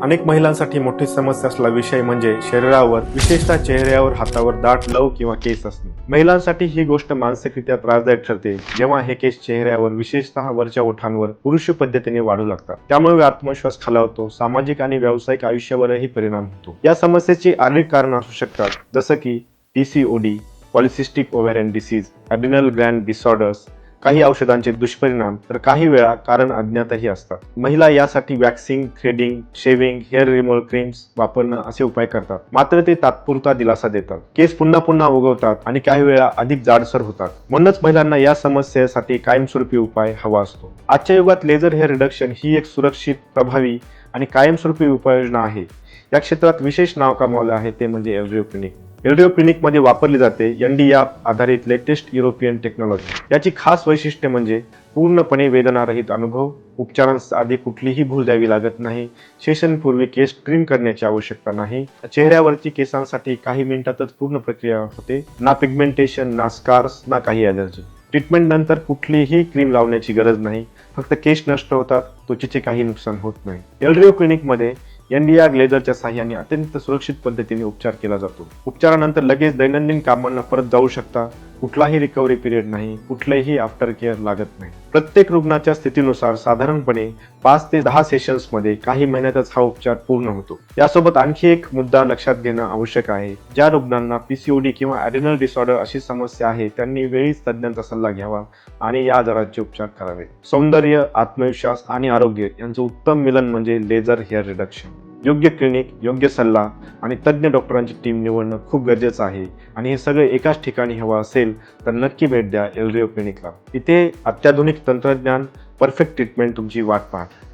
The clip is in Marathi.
अनेक महिलांसाठी मोठी समस्या असलेला विषय म्हणजे शरीरावर, विशेषतः चेहऱ्यावर, हातावर दाट लव किंवा केस असणे. महिलांसाठी ही गोष्ट मानसिकरित्या त्रासदायक ठरते जेव्हा हे केस चेहऱ्यावर, विशेषतः वरच्या ओठांवर पुरुष पद्धतीने वाढू लागतात. त्यामुळे आत्मविश्वास खालावतो, सामाजिक आणि व्यावसायिक आयुष्यावरही परिणाम होतो. या समस्येची अनेक कारणं असू शकतात, जसं की PCOD, polycystic ovarian disease, adrenal ग्लॅन्ड disorders, काही औषधांचे दुष्परिणाम, तर काही वेळा कारण अज्ञातही असतात. महिला यासाठी waxing, threading, shaving, hair removal creams वापरणं असे उपाय करतात. मात्र ते तात्पुरता दिलासा देतात. केस पुन्हा पुन्हा उगवतात आणि काही वेळा अधिक जाडसर होतात. म्हणूनच महिलांना या समस्येसाठी कायमस्वरूपी उपाय हवा असतो. आजच्या युगात लेझर हेअर रिडक्शन ही एक सुरक्षित, प्रभावी आणि कायमस्वरूपी उपाययोजना आहे. या क्षेत्रात विशेष नाव कमावलं आहे ते म्हणजे एलरिओ क्लिनिक. एलरिओ क्लिनिकमध्ये वापरली जाते NDA आधारित लेटेस्ट युरोपियन टेक्नॉलॉजी. याची खास वैशिष्ट्य म्हणजे पूर्णपणे वेदनारहित अनुभव, उपचारांआधी कुठलीही भूल द्यावी लागत नाही, सेशनपूर्वी केस ट्रिम करण्याची आवश्यकता नाही, चेहऱ्यावरची केसांसाठी काही मिनिटातच पूर्ण प्रक्रिया होते, ना पिगमेंटेशन, ना स्कार्स, ना काही ॲलर्जी. ट्रीटमेंट नंतर कुठलीही क्रीम लावण्याची गरज नाही, फक्त केस नष्ट होतात, त्वचेचे काही नुकसान होत नाही. एलरिओ क्लिनिकमध्ये NDA लेझरच्या साहाय्याने अत्यंत सुरक्षित पद्धतीने उपचार केला जातो. उपचारानंतर लगेच दैनंदिन कामांना परत जाऊ शकता. कुठलाही रिकव्हरी पिरियड नाही, कुठलेही आफ्टर केअर लागत नाही. प्रत्येक रुग्णाच्या स्थितीनुसार साधारणपणे 5 ते 10 सेशन्समध्ये काही महिन्यातच हा उपचार पूर्ण होतो. यासोबत आणखी एक मुद्दा लक्षात घेणं आवश्यक आहे. ज्या रुग्णांना पीसीओडी किंवा ॲड्रिनल डिसऑर्डर अशी समस्या आहे त्यांनी वेळीच तज्ज्ञांचा सल्ला घ्यावा आणि या आजाराचे उपचार करावे. सौंदर्य, आत्मविश्वास आणि आरोग्य यांचं उत्तम मिलन म्हणजे लेझर हेअर रिडक्शन. योग्य क्लिनिक, योग्य सल्ला आणि तज्ज्ञ डॉक्टरांची टीम निवडणं खूप गरजेचं आहे आणि हे सगळे एकाच ठिकाणी हवं असेल तर नक्की भेट द्या एलरिओ क्लिनिकला. इथे अत्याधुनिक तंत्रज्ञान, परफेक्ट ट्रीटमेंट तुमची वाट पाहते.